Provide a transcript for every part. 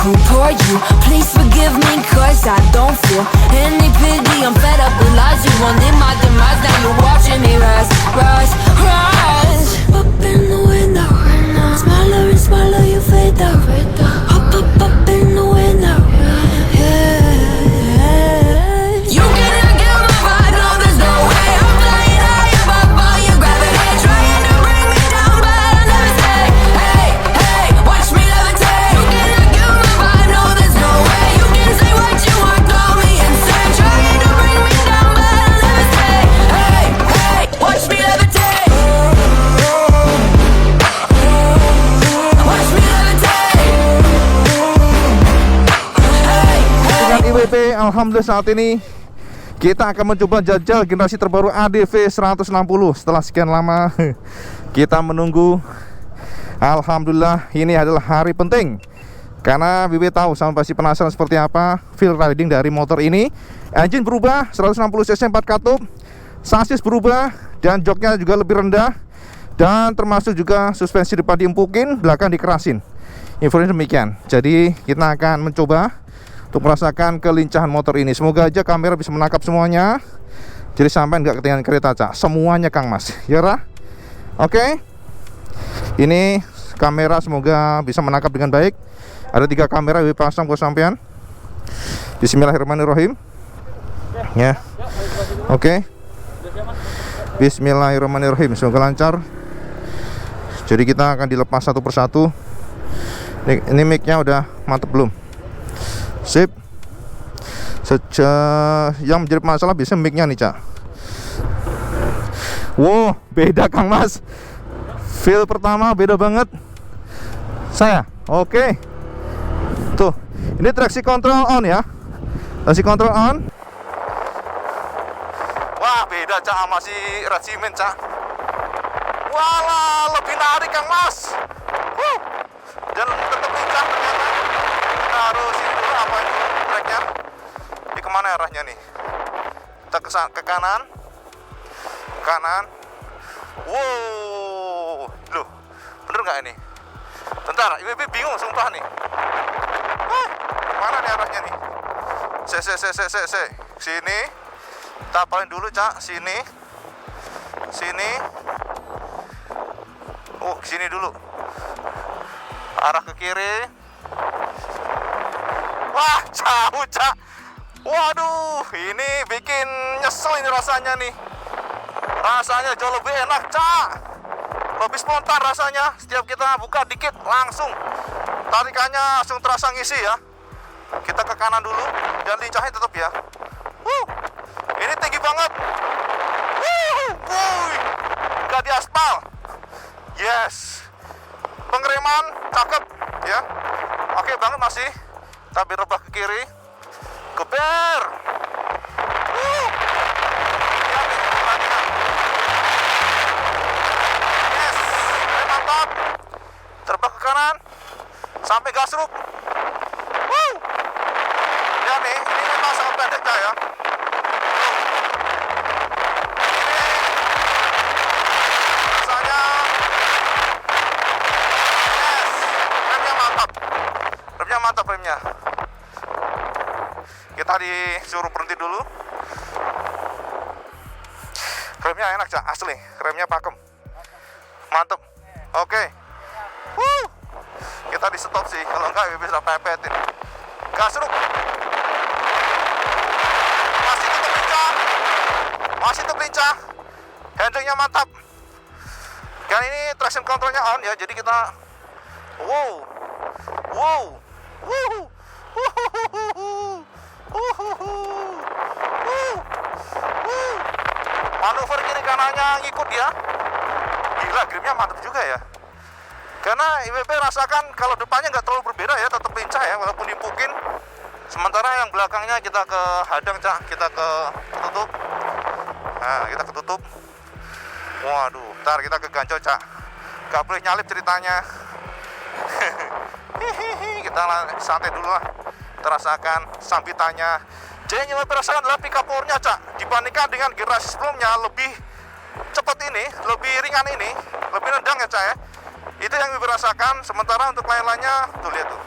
who poured you. Please forgive me, cause I don't feel any pity. I'm fed up with lies, you wanted my demise. Now you're watching me rise, rise, rise. Up in the window, smaller and smaller you fade out. Up, up, up in the window, yeah. You cannot kill my vibe, no there's no way. I'm flying high above all your gravity, trying to bring me down, but I'll never stay. Hey, hey, watch me levitate. You cannot kill my vibe, no there's no way. You can say what you want, call me insane, trying to bring me down, but I'll never stay. Hey, hey, watch me levitate. Watch me levitate. Hey, Dengan IWP, alhamdulillah saat ini kita akan mencoba jajal generasi terbaru ADV 160. Setelah sekian lama kita menunggu, alhamdulillah ini adalah hari penting. Karena BB tahu sama pasti penasaran seperti apa feel riding dari motor ini. Engine berubah 160 cc 4 katup, sasis berubah dan joknya juga lebih rendah, dan termasuk juga suspensi depan diempukin, belakang dikerasin. Infonya demikian. Jadi kita akan mencoba untuk merasakan kelincahan motor ini. Semoga aja kamera bisa menangkap semuanya, jadi sampai nggak ketinggalan kereta, Cak. Semuanya Kang Mas, ya Ra? Oke. Ini kamera semoga bisa menangkap dengan baik. Ada 3 kamera yang dipasang buat sampean. Bismillahirrahmanirrahim. Ya. Oke. Bismillahirrahmanirrahim. Semoga lancar. Jadi kita akan dilepas satu persatu. Ini mic-nya udah mantep belum? Sip. Yang menjadi masalah bisa mic-nya nih, Cak. Wow, beda Kang Mas. Feel pertama beda banget. Saya. Oke. Tuh, ini traction control on ya. Traction control on. Wah, beda Cak sama si Racimen, Cak. Walah, lebih narik Kang Mas. Dan tetap lincah ternyata. Kita harus ini dulu, apa ini tracknya. Ini kemana arahnya nih? Kita ke kanan. Kanan. Wow. Loh, bener nggak ini? Bentar, IWB bingung sumpah nih. Mana nih arahnya nih? Sini. Kita apalin dulu, Cak. Sini. Oh, sini dulu. Arah ke kiri. Wah, jauh, Cak. Waduh, ini bikin nyesel ini rasanya nih. Rasanya jauh lebih enak, Cak. Lebih spontan rasanya. Setiap kita buka dikit, langsung tarikannya langsung terasa ngisi ya. Kita ke kanan dulu dan lincahnya tetap ya. Ini tinggi banget. Nggak di aspal. Yes. Pengereman cakep ya. Oke banget masih. Tapi rebah ke kiri. Geber. Yes. Mantap. Terbang ke kanan sampai gasruk. Ya nih, ini memang sangat pendek ya. Rasanya yes. Remnya mantap remnya. Kita disuruh berhenti dulu. Remnya enak, Cak, asli. Remnya pakem. Mantap. Oke. Kita di stop sih, kalau enggak bisa pepetin. Gasruk. Masih tetap lincah. Handlingnya mantap. Dan ini traction controlnya on ya, jadi kita manuver kiri kanannya ngikut ya. Gila, gripnya mantap juga ya. Karena IWP rasakan kalau depannya nggak terlalu berbeda ya, tetap lincah ya walaupun dimpukin. Sementara yang belakangnya kita ke hadang, Cak, kita ke ketutup. Nah, kita ketutup. Waduh, ntar kita ke ganjol, Cak. Gak boleh nyalip ceritanya. Kita santai dulu lah. Terasakan sambitannya. Jadi yang IWP rasakan adalah pick up power-nya, Cak. Dibandingkan dengan generasi sebelumnya lebih cepat ini, lebih ringan ini, lebih nendang ya, Cak ya. Itu yang IWP rasakan. Sementara untuk lain-lainnya, tuh lihat tuh.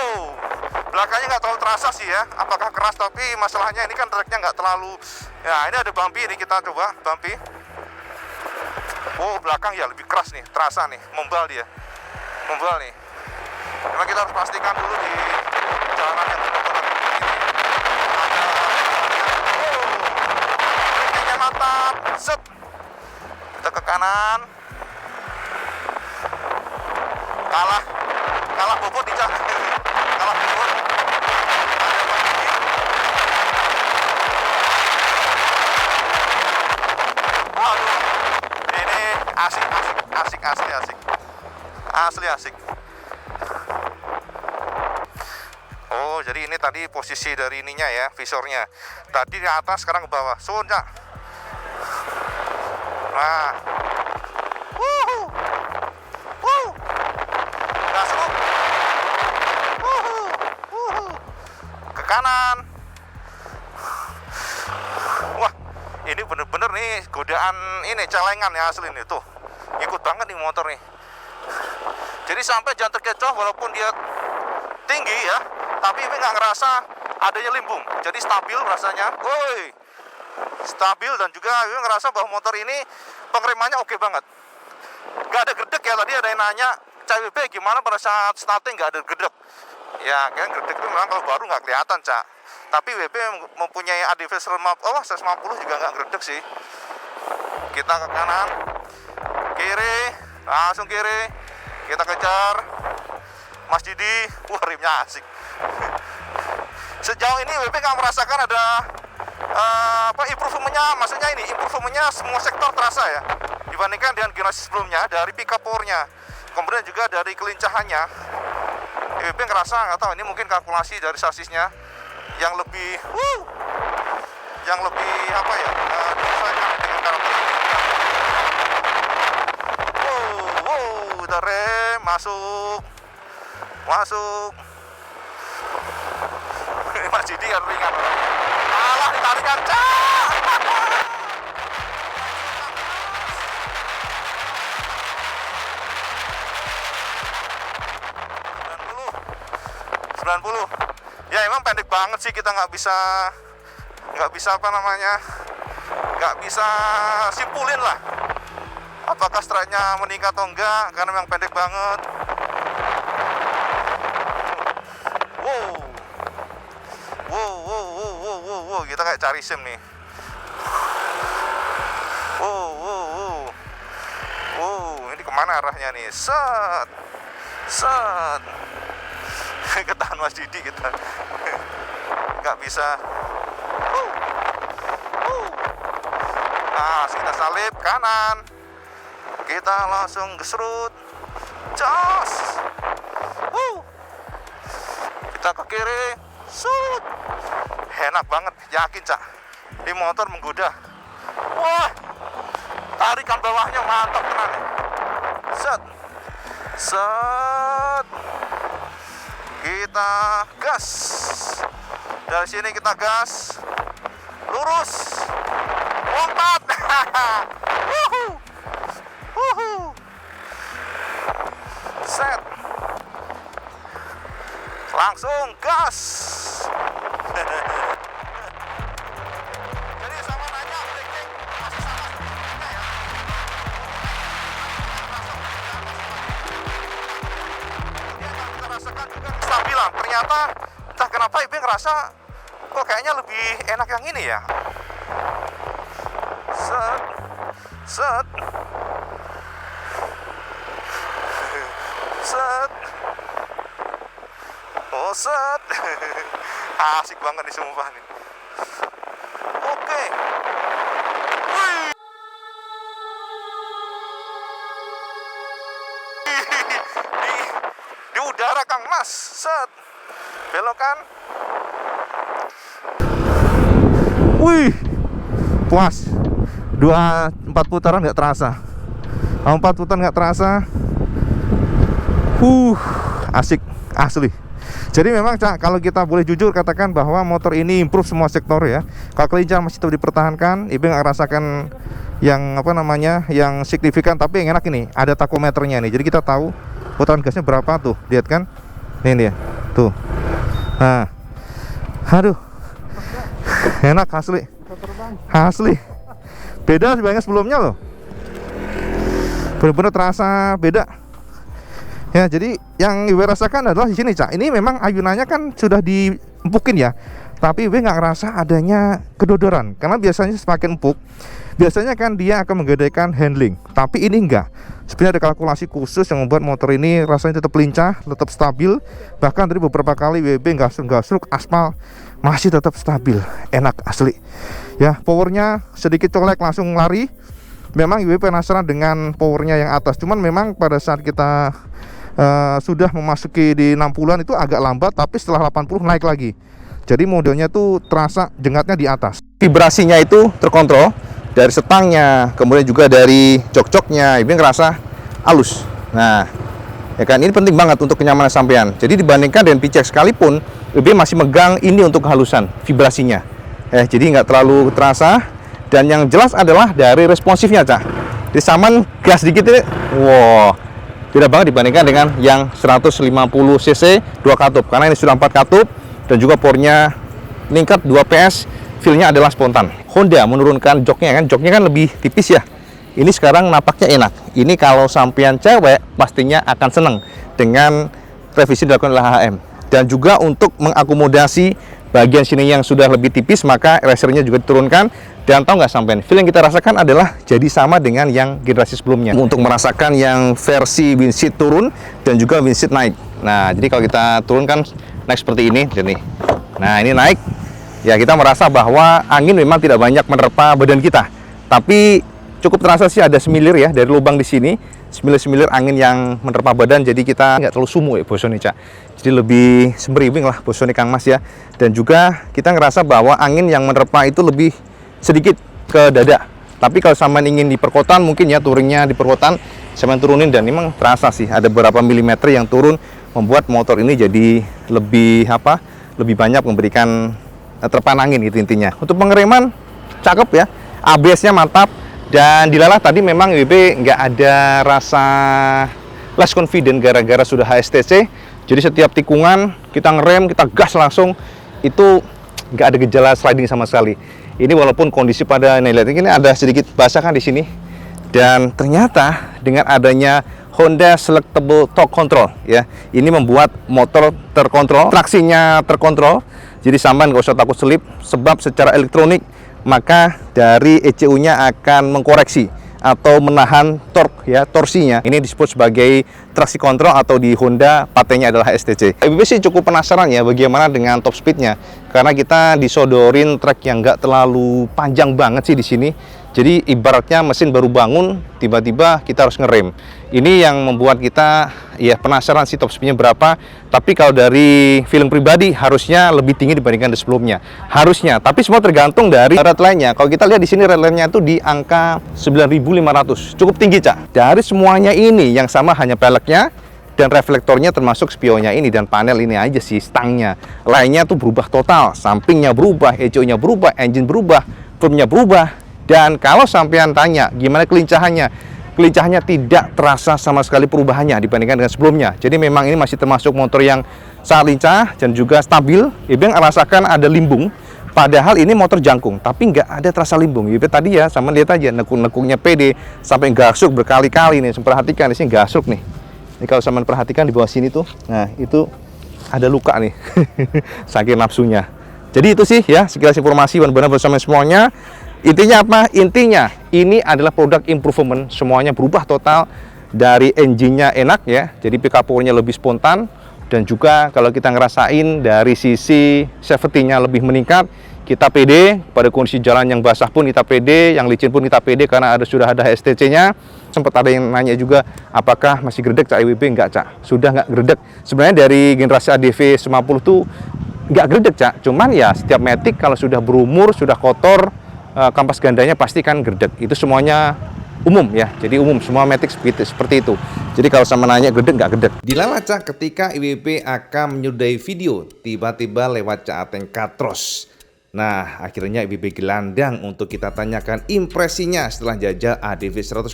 Wow, belakangnya nggak terlalu terasa sih ya. Apakah keras, tapi masalahnya ini kan treknya nggak terlalu. Ya, ini ada bumpy, ini kita coba bumpy. Oh, belakang ya lebih keras nih, terasa nih, membal dia. Membal nih. Memang kita harus pastikan dulu di jalanan yang benar-benar ini. Kayaknya mantap. Set. Kita ke kanan. Kalah bobot di jalan. Kalah bobot. Waduh. Ini asik. Asli asik. Oh, jadi ini tadi posisi dari ininya ya, visornya. Tadi di atas, sekarang ke bawah. Sun, Cak. Nah. Gasuk. Ke kanan. Wah, ini bener-bener nih godaan ini, celengan ya asli nih. Tuh, ikut banget nih motor nih. Jadi sampai jangan terkecoh walaupun dia tinggi ya, tapi ini nggak ngerasa adanya limbung. Jadi stabil rasanya. Woi, stabil, dan juga ini ngerasa bahwa motor ini pengeremannya oke banget. Nggak ada gerdek ya, tadi ada yang nanya CWB gimana pada saat starting nggak ada gerdek. Ya kan gerdek itu memang kalau baru nggak kelihatan, Cak. Tapi WB mempunyai ADV 150 juga nggak gerdek sih. Kita ke kanan, kiri, langsung kiri. Kita kejar Mas Didi. Wah, rimnya asik. Sejauh ini WB nggak merasakan ada improvementnya. Maksudnya ini improvementnya semua sektor terasa ya, dibandingkan dengan generasi sebelumnya. Dari pick up power-nya, kemudian juga dari kelincahannya. WB ngerasa, nggak tahu ini mungkin kalkulasi dari sasisnya yang lebih apa ya, disesuaikan dengan karakter. Udah rem, masuk. Mas Didi kan ringan. Alah, ditarikan, Cak. 90. Ya emang pendek banget sih, kita nggak bisa apa namanya, nggak bisa simpulin lah apakah stride-nya meningkat atau enggak, karena memang pendek banget. Wow, kita kayak cari sim nih. Ini kemana arahnya nih? Set. Ketahan Mas Didi kita. Nggak bisa. Nah, kita salip kanan. Kita langsung gesrut. Jos. Kita ke kiri. Sut. Enak banget, yakin, Cak. Ini motor menggoda. Wah. Tarikan bawahnya mantap tenan. Set. Kita gas. Dari sini kita gas. Lurus. Lompat. Set. Langsung gas. Jadi sama nanya braking masih sama seperti ya. Kemudian kita rasakan juga kestabilan. Ternyata entah kenapa Ibe ngerasa kok kayaknya lebih enak yang ini ya. Set. Asik banget nih sumpah nih. Oke. Di udara Kang Mas. Set. Belokan. Wih. Puas. 4 putaran nggak terasa. 4 putaran nggak terasa. Asik asli. Jadi memang, Cak, kalau kita boleh jujur katakan bahwa motor ini improve semua sektor ya. Kalau kelincahan masih tetap dipertahankan, Ibe nggak rasakan yang apa namanya, yang signifikan. Tapi yang enak ini ada takometernya nih. Jadi kita tahu putaran gasnya berapa tuh, lihat kan? Nih dia. Tuh. Nah. Aduh. Enak asli. Asli. Beda sebenarnya sebelumnya loh. Benar-benar terasa beda. Ya, jadi yang Iwe rasakan adalah di sini, Cak. Ini memang ayunannya kan sudah diempukin ya. Tapi Iwe nggak ngerasa adanya kedodoran. Karena biasanya semakin empuk, biasanya kan dia akan menggadaikan handling. Tapi ini enggak. Sebenarnya ada kalkulasi khusus yang membuat motor ini rasanya tetap lincah, tetap stabil. Bahkan dari beberapa kali WB gasruk aspal masih tetap stabil. Enak asli. Ya, powernya sedikit colek langsung lari. Memang WB penasaran dengan powernya yang atas. Cuman memang pada saat kita sudah memasuki di 60-an itu agak lambat, tapi setelah 80 naik lagi. Jadi modelnya tuh terasa jengatnya di atas. Vibrasinya itu terkontrol dari setangnya, kemudian juga dari jok-joknya. Ini ngerasa halus. Nah, ya kan, ini penting banget untuk kenyamanan sampean. Jadi dibandingkan dengan PCX sekalipun, WB masih megang ini untuk kehalusan vibrasinya. Jadi nggak terlalu terasa. Dan yang jelas adalah dari responsifnya, Cak. Di saman gas dikit ini, wow, beda banget dibandingkan dengan yang 150 cc 2 katup. Karena ini sudah 4 katup dan juga powernya meningkat 2 PS, feel-nya adalah spontan. Honda menurunkan joknya kan lebih tipis ya. Ini sekarang nampaknya enak. Ini kalau sampean cewek pastinya akan seneng dengan revisi dilakukan oleh HM. Dan juga untuk mengakomodasi bagian sini yang sudah lebih tipis, maka racernya juga diturunkan. Dan tahu nggak sampean, feel yang kita rasakan adalah jadi sama dengan yang generasi sebelumnya. Untuk merasakan yang versi windshield turun dan juga windshield naik. Nah, jadi kalau kita turunkan naik seperti ini, jadi nah ini naik. Ya, kita merasa bahwa angin memang tidak banyak menerpa badan kita. Tapi cukup terasa sih ada semilir ya dari lubang di sini. Semilir-semilir angin yang menerpa badan, jadi kita nggak terlalu sumuk ya bosone, Cak. Jadi lebih sembriwing lah bosone Kang Mas ya. Dan juga kita ngerasa bahwa angin yang menerpa itu lebih sedikit ke dada. Tapi kalau sampean ingin di perkotaan, mungkin ya touringnya di perkotaan sampean turunin, dan memang terasa sih ada beberapa milimeter yang turun, membuat motor ini jadi lebih lebih banyak memberikan terpaan angin gitu intinya. Untuk pengereman cakep ya, ABS-nya mantap, dan dilalah tadi memang WB nggak ada rasa less confident gara-gara sudah HSTC. Jadi setiap tikungan kita ngerem, kita gas langsung, itu nggak ada gejala sliding sama sekali. Ini walaupun kondisi pada Nailatik ini ada sedikit basah kan di sini, dan ternyata dengan adanya Honda Selectable Torque Control ya, ini membuat motor terkontrol, traksinya terkontrol. Jadi sampean nggak usah takut selip, sebab secara elektronik maka dari ECU-nya akan mengkoreksi atau menahan torque ya, torsinya. Ini disebut sebagai traksi kontrol, atau di Honda patennya adalah STC. WB sih cukup penasaran ya bagaimana dengan top speednya, karena kita disodorin track yang nggak terlalu panjang banget sih di sini. Jadi ibaratnya mesin baru bangun, tiba-tiba kita harus ngerem. Ini yang membuat kita ya penasaran sih top speednya berapa. Tapi kalau dari feeling pribadi harusnya lebih tinggi dibandingkan dari sebelumnya. Harusnya, tapi semua tergantung dari red line-nya. Kalau kita lihat di sini red line-nya itu di angka 9.500. Cukup tinggi, Cak. Dari semuanya ini yang sama hanya peleknya dan reflektornya, termasuk spionnya ini dan panel ini aja sih, stangnya. Lainnya tuh berubah total, sampingnya berubah, ECU-nya berubah, engine berubah, firmnya berubah. Dan kalau sampean tanya gimana kelincahannya, kelincahannya tidak terasa sama sekali perubahannya dibandingkan dengan sebelumnya. Jadi memang ini masih termasuk motor yang sangat lincah dan juga stabil. Ibu rasakan ada limbung, padahal ini motor jangkung, tapi nggak ada terasa limbung. Ibu tadi ya, sama lihat aja nekuk-nekuknya pede, sampai gasuk berkali-kali nih. Perhatikan di sini gasuk nih. Ini kalau sampean perhatikan di bawah sini tuh, nah itu ada luka nih, saking nafsunya. Jadi itu sih ya sekilas informasi benar-benar bersama semuanya. Intinya apa? Intinya ini adalah produk improvement, semuanya berubah total. Dari engine-nya enak ya, jadi pickup power-nya lebih spontan, dan juga kalau kita ngerasain dari sisi safety-nya lebih meningkat. Kita pede pada kondisi jalan yang basah pun kita pede, yang licin pun kita pede karena sudah ada STC-nya. Sempat ada yang nanya juga apakah masih gredek, Cak IWB? Enggak, Cak, sudah nggak gredek. Sebenarnya dari generasi ADV 50 tuh nggak gredek, Cak, cuman ya setiap Matic kalau sudah berumur, sudah kotor, kampas gandanya pasti kan gredek. Itu semuanya umum ya, jadi umum semua Matic seperti itu. Jadi kalau sama nanya gredek nggak gredek. Dilalah, Cak, ketika IWB akan menyudahi video, tiba-tiba lewat Cak Ateng Katros. Nah, akhirnya IBB gelandang untuk kita tanyakan impresinya setelah jajal ADV 160.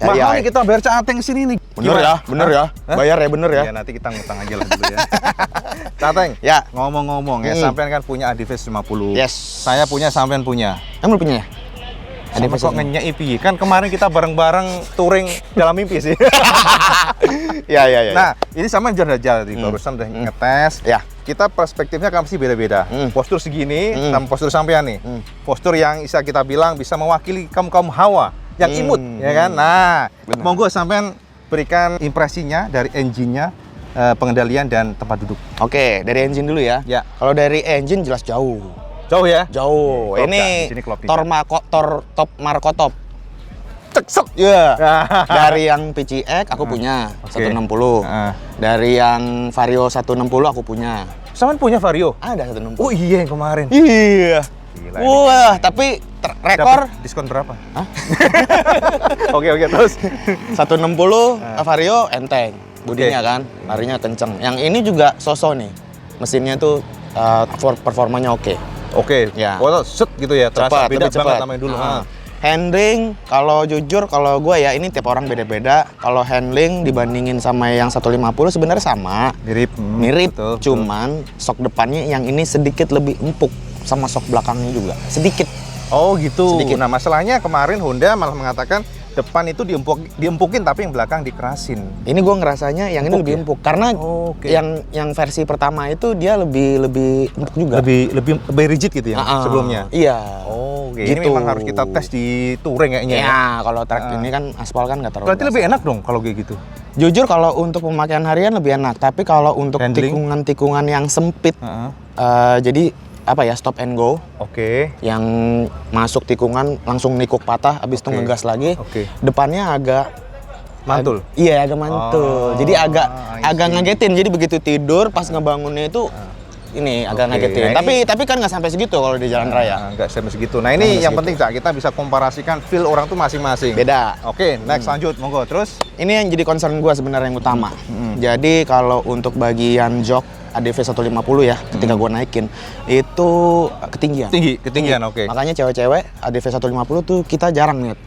Mahal nih kita bayar Cak Ateng sini nih. Bener ya. Bayar ya bener ya. Ya nanti kita ngutang aja lah dulu ya. Cak Ateng, Ya. ngomong-ngomong ya, sampean kan punya ADV 150. Yes. Saya punya, sampean punya. Kamu punya ya? Sama kok ngenyek IP. Kan kemarin kita bareng-bareng touring dalam mimpi sih. Ya. Nah, ini sama jajal di barusan udah ngetes. Ya. Kita perspektifnya kan pasti beda-beda. Postur segini sama postur sampean nih. Postur yang bisa kita bilang bisa mewakili kaum hawa yang imut, ya kan? Nah, Benar. monggo sampean berikan impresinya dari engine-nya, pengendalian dan tempat duduk. Oke, dari engine dulu ya. Ya. Kalau dari engine jelas jauh. Jauh ya? Jauh. Klop, Kak. Ini Di sini klop nih, Top Marco Top. Ceksep. Iya. Dari yang PCX aku punya Oke. 160. Ah. Dari yang Vario 160 aku punya. Sampean punya Vario? Ada 160. Oh iya yang kemarin. Iya. Gila, ini. Wah, tapi rekor Dapat diskon berapa? Hah? Oke, terus. 160 Vario enteng. Budinya kan, larinya kenceng. Yang ini juga so-so nih. Mesinnya tuh performanya oke. Oke. Ya. Oh, set gitu ya. Terasa Cepat, beda lebih cepat. banget sama yang dulu. Handling, kalau jujur, kalau gue ya ini tiap orang beda-beda. Kalau handling dibandingin sama yang 150 sebenarnya sama, Mirip. mirip. Betul. Cuman sok depannya yang ini sedikit lebih empuk sama sok belakangnya juga sedikit. Oh gitu. Sedikit. Nah masalahnya kemarin Honda malah mengatakan depan itu diempukin tapi yang belakang dikerasin. Ini gue ngerasanya yang ini Empuk lebih ya? empuk karena Oh, oke. yang versi pertama itu dia lebih empuk juga. Lebih rigid gitu ya sebelumnya. Iya. Oh, oke. Gitu. Ini memang harus kita tes di touring kayaknya. Ya. Ya, kalau track ini kan aspal kan nggak terlalu. Berarti lebih enak dong kalau kayak gitu. Jujur kalau untuk pemakaian harian lebih enak, tapi kalau untuk Handling? tikungan-tikungan yang sempit, Heeh. jadi apa ya, stop and go, Oke. yang masuk tikungan langsung nikuk patah, habis itu Oke. ngegas lagi, Oke. depannya agak Mantul. iya agak mantul, jadi I agak see. ngagetin, jadi begitu tidur pas ngebangunnya itu ini agak Oke, ngagetin, nah tapi kan nggak sampai segitu kalau di jalan raya, Enggak sampai segitu. Nah ini Sampai yang segitu. penting Cak, kita bisa komparasikan feel orang tuh masing-masing. beda. Oke, next lanjut, monggo. Terus? Ini yang jadi concern gue sebenarnya yang utama. Jadi kalau untuk bagian jok ADV 150 ya, ketika gue naikin itu ketinggian. Ketinggian, oke. Makanya cewek-cewek ADV 150 tuh kita jarang lihat.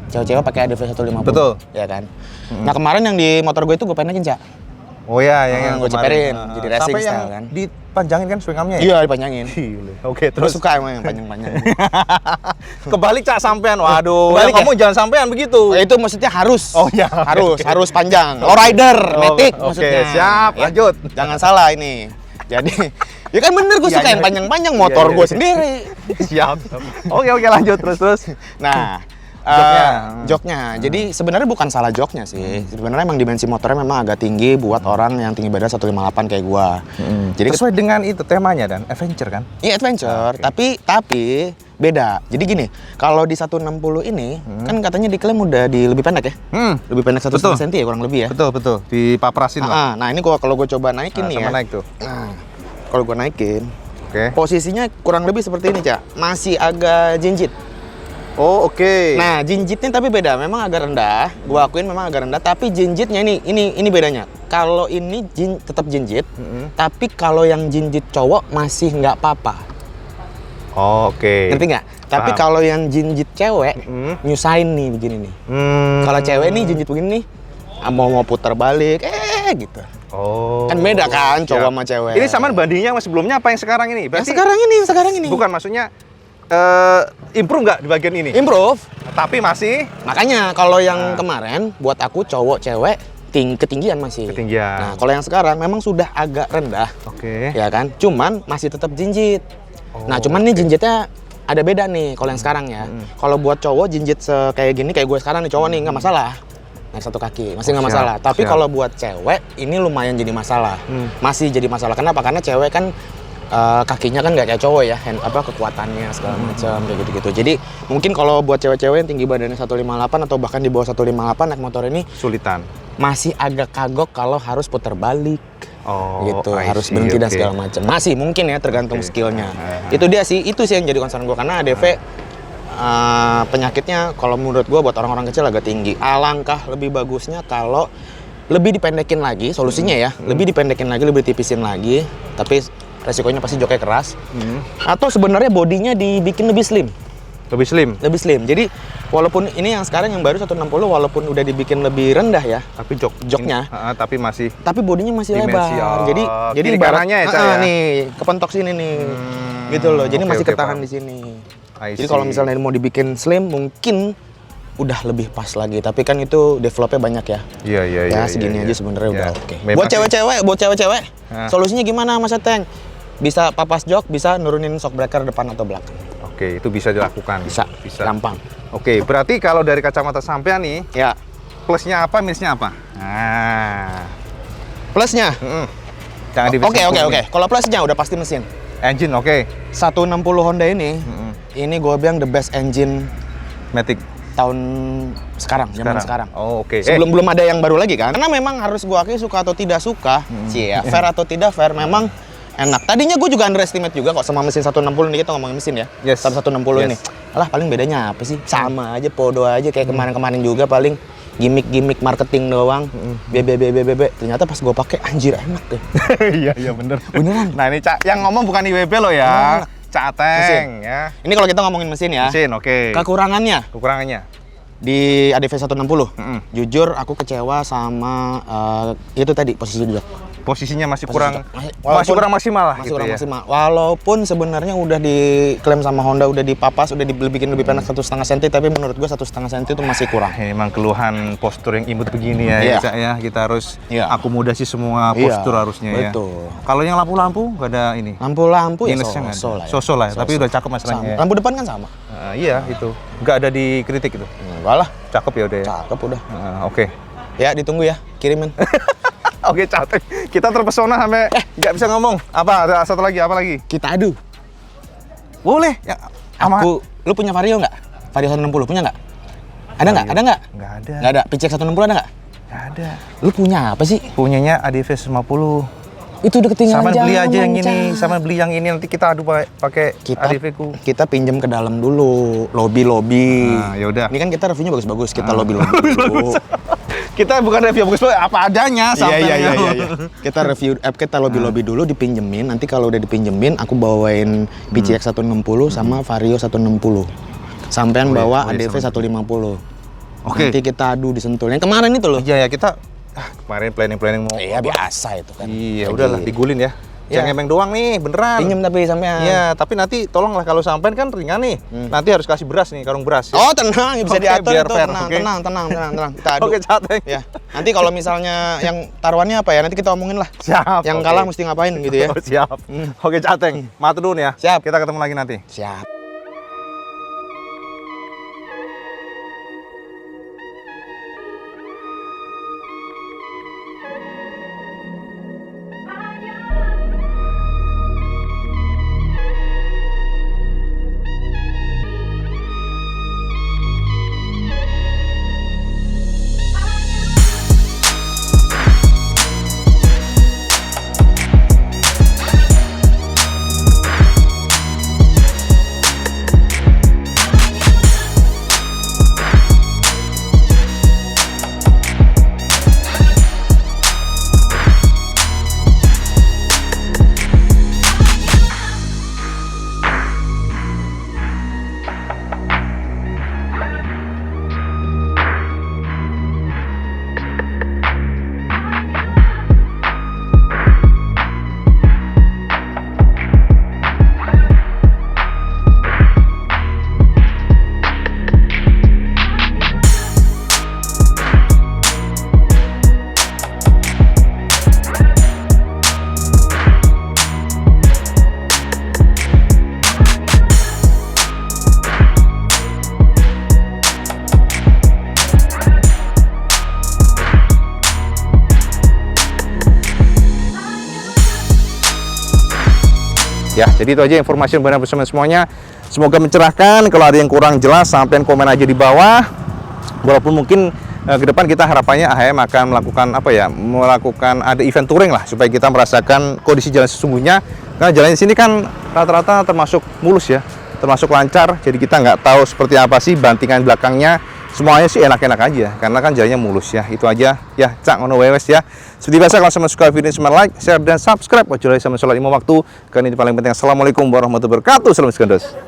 Cewek-cewek pakai ADV 150. Betul. Ya kan. Nah kemarin yang di motor gue itu gue pengen naikin, Cak. Oh ya, yang gue kemarin. ceperin, jadi racing Sampai yang style kan. dipanjangin kan swing armnya ya? Iya dipanjangin. Gile. Oke, Terus terus suka emang yang panjang-panjang. kebalik Cak sampean. Waduh, Kebalik yang ngomong jangan sampean begitu. Oh, itu maksudnya harus. Oh, ya. Harus panjang. Lowrider, matic oke, maksudnya. siap, Ya, lanjut. Jangan salah ini. Jadi, ya kan bener gue Iya, suka yang iya. panjang-panjang motor Iya, gue iya. sendiri. Siap. Oke, lanjut terus. Nah, Joknya. joknya. Jadi sebenarnya bukan salah joknya sih. Sebenarnya emang dimensi motornya memang agak tinggi buat orang yang tinggi badan 158 kayak gua. Jadi Sesuai dengan itu temanya dan adventure kan? iya adventure, tapi beda. Jadi gini, kalau di 160 ini kan katanya diklaim udah lebih pendek ya. Lebih pendek 1,5 Betul. cm ya kurang lebih ya. Betul. Dipaprasin lah. Nah, ini kalau gua coba naikin nih Sama ya. naik tuh. Nah, kalau gua naikin, Oke. posisinya kurang lebih seperti ini, Cak. Masih agak jinjit. Oh, oke. Nah, jinjitnya tapi beda. Memang agak rendah. Gua akuin memang agak rendah, tapi jinjitnya ini bedanya. Kalau ini tetap jinjit, tapi kalau yang jinjit cowok masih nggak apa-apa. Oh, oke. Ngerti nggak? Tapi Paham. kalau yang jinjit cewek, nyusahin nih begini nih. Kalau cewek nih jinjit begini nih, mau putar balik, gitu. Oh. Kan beda kan cowok siap. sama cewek. Ini sama bandingnya sama sebelumnya apa yang sekarang ini? Yang sekarang ini. Bukan maksudnya improve nggak di bagian ini? Improve. Tapi masih Makanya kalau yang kemarin buat aku cowok cewek ketinggian masih. ketinggian. Nah, kalau yang sekarang memang sudah agak rendah, Oke. ya kan? Cuman masih tetap jinjit. Oh, Nah, cuman nih jinjitnya ada beda nih kalau yang sekarang ya. Kalau buat cowok jinjit kayak gini kayak gue sekarang nih cowok nih nggak masalah. Naik satu kaki masih nggak siap, masalah. Tapi siap. kalau buat cewek ini lumayan jadi masalah. Masih jadi masalah. Kenapa? Karena cewek kan kakinya kan nggak kayak cowok ya, kekuatannya segala macam kayak gitu-gitu. Jadi mungkin kalau buat cewek-cewek yang tinggi badannya 158 atau bahkan di bawah 158 naik motor ini Sulitan. masih agak kagok kalau harus putar balik. Oh, Gitu, I harus see, berhenti dan oke. segala macam. Masih mungkin ya tergantung Oke. skillnya. Itu sih yang jadi concern gue karena ADV penyakitnya kalau menurut gue buat orang-orang kecil agak tinggi. Alangkah lebih bagusnya kalau lebih dipendekin lagi solusinya ya, lebih dipendekin lagi, lebih tipisin lagi, tapi resikonya pasti joknya keras. Atau sebenarnya bodinya dibikin lebih slim. Lebih slim. Lebih slim. Jadi walaupun ini yang sekarang yang baru 160 walaupun udah dibikin lebih rendah ya, Tapi joknya, tapi bodinya masih dimensi, lebar. Jadi kiri kanannya ya, Cak, ya? nih kepentok sini nih. Gitu loh. Jadi masih ketahan paham. di sini. I Jadi kalau see. misalnya mau dibikin slim mungkin udah lebih pas lagi. Tapi kan itu developnya banyak ya. Iya. Ya segini aja sebenarnya Iya. udah oke. Memang Buat cewek-cewek, Nah. solusinya gimana Mas Eteng? Bisa papas jok, bisa nurunin shock breaker depan atau belakang. Oke, itu bisa dilakukan. Bisa. Gampang. Oke, berarti kalau dari kacamata sampean nih, Ya. plusnya apa, minusnya apa? Nah. Plusnya. Jangan di Oke. Kalau plusnya udah pasti mesin. Engine oke. 160 Honda ini gue bilang the best engine Matic tahun zaman sekarang. Oh, oke. Sebelum belum ada yang baru lagi kan? Karena memang harus gue akui suka atau tidak suka, fair atau tidak fair, memang enak. Tadinya gue juga underestimate juga kok sama mesin 160 ini, kita ngomongin mesin ya. Yes. 160 ini. Alah paling bedanya apa sih? Sama aja, podo aja kayak kemarin-kemarin juga paling gimmick marketing doang. BB. Ternyata pas gue pakai anjir enak deh. Iya bener. Beneran. Nah ini Cak, yang ngomong bukan IWB loh ya. Cak Ateng Mesin. ya. Ini kalau kita ngomongin mesin ya. Mesin oke. Kekurangannya. Di ADV 160, jujur aku kecewa sama itu tadi posisi jok. Posisinya masih Posisi kurang jok. masih kurang maksimal lah Masih gitu kurang ya. maksimal. Walaupun sebenarnya udah diklaim sama Honda, udah dipapas, udah dibikin lebih pendek 1,5 cm, tapi menurut gua 1,5 cm itu masih kurang. Ini memang keluhan postur yang imut begini ya, Iya. Cak, ya. Kita harus Iya. akomodasi semua Iya, postur harusnya ya. betul. Kalau yang lampu-lampu nggak ada ini. Lampu-lampu ya Minusnya nggak ada. so-so lah ya. So-so lah ya, tapi udah cakep masalahnya ya. Lampu depan kan sama. Iya itu, nggak ada dikritik itu. Enggak lah, Cakep ya udah ya. cakep udah. Oke. Ya ditunggu ya, kirimin. Oke, Cak. Kita terpesona sampai nggak bisa ngomong. Apa? Ada satu lagi, apa lagi? Kita adu. Boleh. Ya, sama. Lu punya Vario nggak? Vario 160 punya nggak? Ada nggak? Ada nggak? Nggak ada. Nggak ada. PCX 160 ada nggak? Nggak ada. Lu punya apa sih? Punyanya ADV 50. Itu udah ketinggalan Sama beli aja yang zaman, ini, Cak. sama beli yang ini, nanti kita adu pakai ADV ku. Kita pinjam ke dalam dulu, lobby. Nah, ya udah. Ini kan kita reviewnya bagus-bagus, kita lobby dulu. Kita bukan review bagus, apa adanya sampai. Iya. Kita review kita lobby dulu, dipinjemin. Nanti kalau udah dipinjemin, aku bawain PCX 160 sama Vario 160. Sampean bawa ADV 150. Oke. Nanti kita adu di Sentul. Yang kemarin itu loh. Iya ya, kita kemarin planning mau. Iya biasa itu kan. Iya, udahlah Lagi. digulin ya. Iya. Jangan ngemeng doang nih, beneran. Pinjem tapi sampean. Iya, tapi nanti tolonglah kalau sampean kan ringan nih. Nanti harus kasih beras nih, karung beras. Oh tenang, bisa Oke, diatur biar itu. fair, Tenang, oke? tenang. Kita adu. Oke, Cateng. Ya. Nanti kalau misalnya yang taruhannya apa ya, nanti kita omongin lah. Siap. Yang oke. kalah mesti ngapain gitu ya. Oh, siap. Oke, Cateng. Matur nuwun ya. Siap. Kita ketemu lagi nanti. Siap. Ya, jadi itu aja informasi benar bersama semuanya. Semoga mencerahkan. Kalau ada yang kurang jelas, sampean komen aja di bawah. Walaupun mungkin ke depan kita harapannya AHM akan melakukan ada event touring lah supaya kita merasakan kondisi jalan sesungguhnya. Karena jalan di sini kan rata-rata termasuk mulus ya, termasuk lancar. Jadi kita nggak tahu seperti apa sih bantingan belakangnya. semuanya sih enak-enak aja karena kan jalannya mulus ya. Itu aja ya, cak ngono wes ya. Seperti biasa kalau sama suka video ini, like, share dan subscribe. Kecuali sama sholat 5 waktu. Karena ini paling penting. Assalamualaikum warahmatullahi wabarakatuh. Salam sekandos.